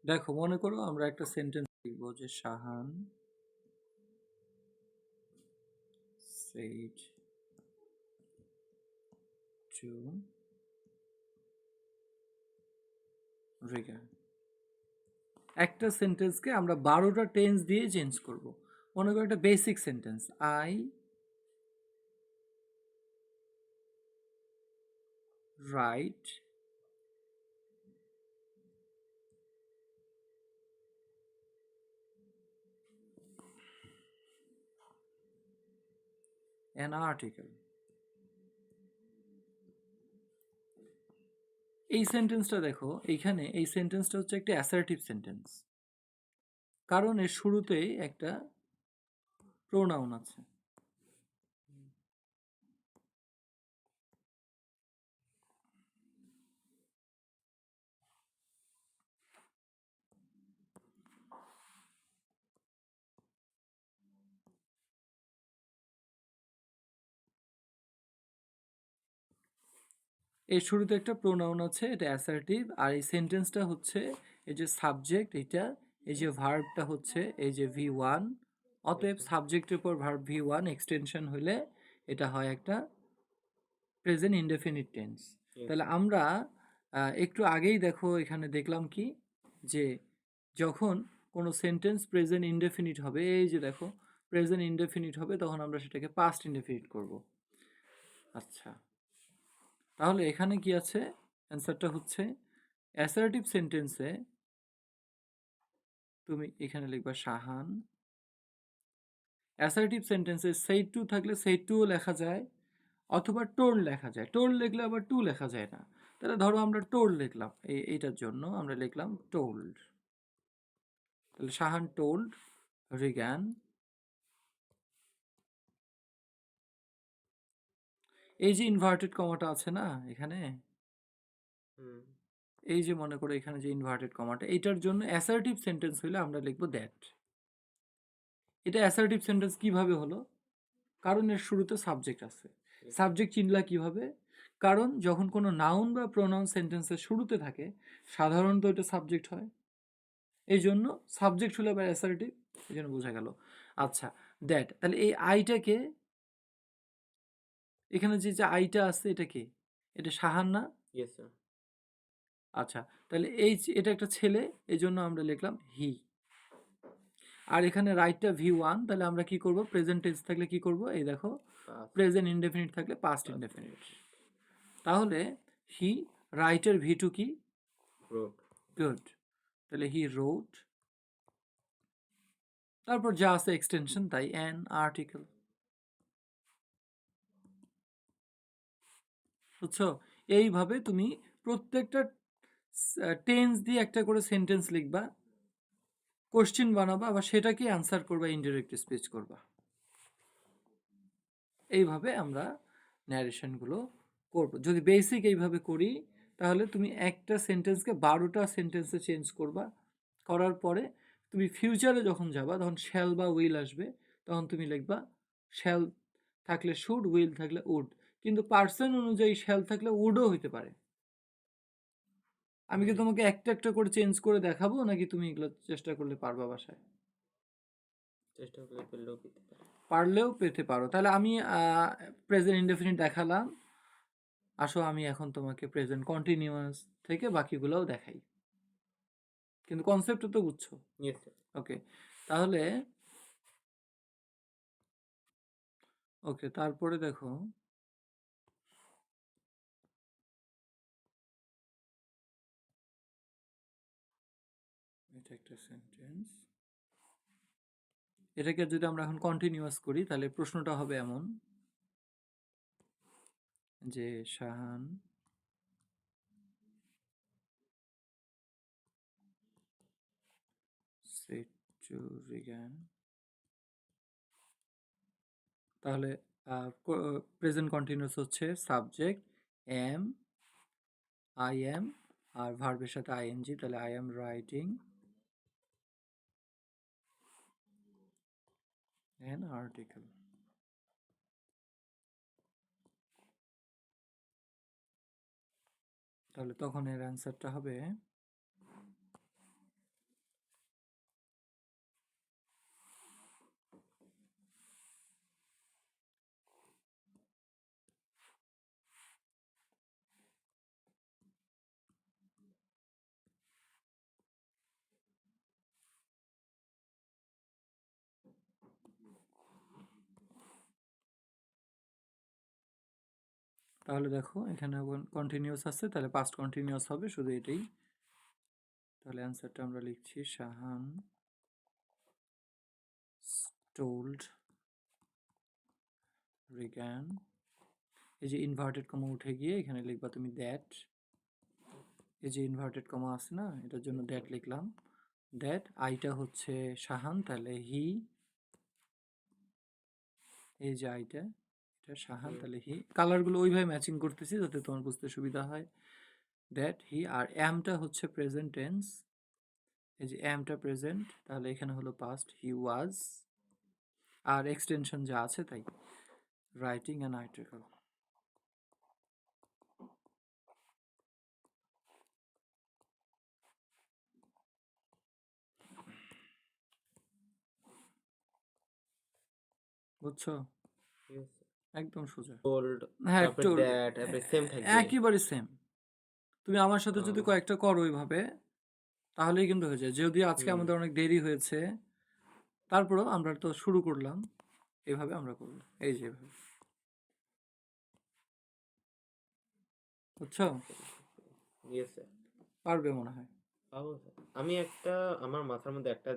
দেখো, মনে করো আমরা একটা সেন্টেন্স লিখবো যে শাহান said to রিগান। একটা সেন্টেন্সকে আমরা 12টা টেন্স দিয়ে চেঞ্জ করব। মনে করো একটা basic sentence, I right an article। এই সেন্টেন্সটা দেখো, এইখানে এই সেন্টেন্সটা হচ্ছে একটা অ্যাসার্টিভ সেন্টেন্স, কারণ এর শুরুতেই একটা প্রোনাউন আছে। এর শুরুতে একটা প্রোনাউন আছে, এটা অ্যাসার্টিভ। আর এই সেন্টেন্সটা হচ্ছে এই যে সাবজেক্ট, এটা এই যে ভার্বটা হচ্ছে এই যে V1, অতএব সাবজেক্টের পর ভার্ব V1 এক্সটেনশন হলে এটা হয় একটা প্রেজেন্ট ইনডেফিনিট টেন্স। তাহলে আমরা একটু আগেই দেখো এখানে দেখলাম কি, যে যখন কোনো সেন্টেন্স প্রেজেন্ট ইনডেফিনিট হবে, এই যে দেখো প্রেজেন্ট ইনডেফিনিট হবে, তখন আমরা সেটাকে পাস্ট ইনডেফিনিট করব। আচ্ছা, তাহলে এখানে কি আছে? অ্যান্সারটা হচ্ছে অ্যাসার্টিভ সেন্টেন্সে তুমি এখানে লিখবা শাহান। অ্যাসার্টিভ সেন্টেন্সে সেইড টু থাকলে সেইড টুও লেখা যায়, অথবা টোল্ড লেখা যায়। টোল্ড লিখলে আবার টু লেখা যায় না। তাহলে ধরো আমরা টোল্ড লিখলাম, এইটার জন্য আমরা লিখলাম টোল্ড। তাহলে শাহান টোল্ড রিগান। এই যে ইনভার্টেড কমাটা আছে না এখানে, এই যে মনে করো এখানে যে ইনভার্টেড কমাটা, এইটার জন্য অ্যাসার্টিভ সেন্টেন্স হইলে আমরা লিখবো দ্যাট। এটা অ্যাসার্টিভ সেন্টেন্স কিভাবে হলো? কারণ এর শুরুতে সাবজেক্ট আছে। সাবজেক্ট চিনলা কিভাবে? কারণ যখন কোনো নাউন বা প্রোনাউন সেন্টেন্সের শুরুতে থাকে, সাধারণত এটা সাবজেক্ট হয়। এই জন্য সাবজেক্ট হলে আবার অ্যাসার্টিভ, এই জন্য বোঝা গেল। আচ্ছা, দ্যাট, তাহলে এই আইটাকে, এখানে যে যে আইটা আছে এটা কি? এটা শাহান না? আচ্ছা, তাহলে এটা একটা ছেলে, এই জন্য আমরা লিখলাম হি। আর এখানে রাইটটা V1, তাহলে আমরা কি করব? প্রেজেন্ট টেন্স থাকলে কি করব? এই দেখো, প্রেজেন্ট ইনডেফিনিট থাকলে পাস্ট ইনডেফিনিট। তাহলে হি রাইটের V2 কি? গুড। তাহলে হি রোড, তারপর যা আছে এক্সটেনশন তাই অ্যান আর্টিকেল। বুঝছো? এইভাবে তুমি প্রত্যেকটা টেন্স দিয়ে একটা করে সেন্টেন্স লিখবা, কোশ্চেন বানাবা, আবার সেটাকে আনসার করবা, ইনডিরেক্ট স্পিচ করবা। এইভাবে আমরা ন্যারেশনগুলো করব। যদি বেসিক এইভাবে করি, তাহলে তুমি একটা সেন্টেন্সকে 12টা সেন্টেন্সে চেঞ্জ করবা। করার পরে তুমি ফিউচারে যখন যাবা, তখন শ্যাল বা উইল আসবে, তখন তুমি লিখবা শ্যাল থাকলে শুড, উইল থাকলে উড। কিন্তু পার্সন অনুযায়ী শ্যাল থাকলে উডও হইতে পারে। আমি কি তোমাকে একটা একটা করে চেঞ্জ করে দেখাবো, নাকি তুমি এগুলো চেষ্টা করলে পারবা বাসায়? পারলেও পেতে পারো। তাহলে আমি প্রেজেন্ট ইনডেফিনিট দেখালাম, আসো আমি এখন তোমাকে প্রেজেন্ট কন্টিনিউয়াস থেকে বাকিগুলোও দেখাই। কিন্তু কনসেপ্টটা তো বুঝছো? ওকে, তাহলে ওকে, তারপরে দেখো, এটা একটা সেন্টেন্স, এটাকে যদি আমরা এখন কন্টিনিউয়াস করি, তাহলে প্রশ্নটা হবে এমন যে শাহান said to রিগান। তাহলে প্রেজেন্ট কন্টিনিউয়াস হচ্ছে সাবজেক্ট এম, আই এম, আর ভার্বের সাথে আইএনজি, তাহলে I am writing an article. তাহলে তখন এর অ্যান্সারটা হবে তাহলে দেখো এখানে কন্টিনিউয়াস আছে, তাহলে পাস্ট কন্টিনিউয়াস হবে শুধু এটাই। তাহলে অ্যান্সারটা আমরা লিখছি শাহান told রিগান। এই যে ইনভার্টেড কমা উঠে গিয়ে এখানে লিখবা তুমি দ্যাট। এই যে ইনভার্টেড কমা আছে না, এটার জন্য দ্যাট লিখলাম। দ্যাট আইটা হচ্ছে শাহান, তাহলে হি। এই যে আইটা, এটা শাহান, তাহলে হি। কালারগুলো ওইভাবে ম্যাচিং করতেছি যাতে তোমার বুঝতে সুবিধা হয়। দ্যাট হি, আর অ্যামটা হচ্ছে প্রেজেন্ট টেন্স। এই যে অ্যামটা প্রেজেন্ট, তাহলে এখানে হলো পাস্ট, হি ওয়াজ। আর এক্সটেনশন যা আছে তাই, রাইটিং অ্যান আর্টিকেল। বুঝছো? একদম সোজা। টোল্ড, হ্যাঁ, তারপর told, দ্যাট, তারপরে সেম থাকবে। একেবারে সেম। তুমি আমার সাথে যদি ও, কয়েকটা করো ওইভাবে, তাহলেই কিন্তু হয়ে যায়। যদি আজকে হুম, আমাদের অনেক দেরি হয়েছে, তারপরেও আমরা তো শুরু করলাম, এভাবে আমরা করবো, এই যে এভাবে। বুঝছো? Yes sir. পারবে মনে হয়। পাবো স্যার। আমি একটা, আমার মাথার মধ্যে একটা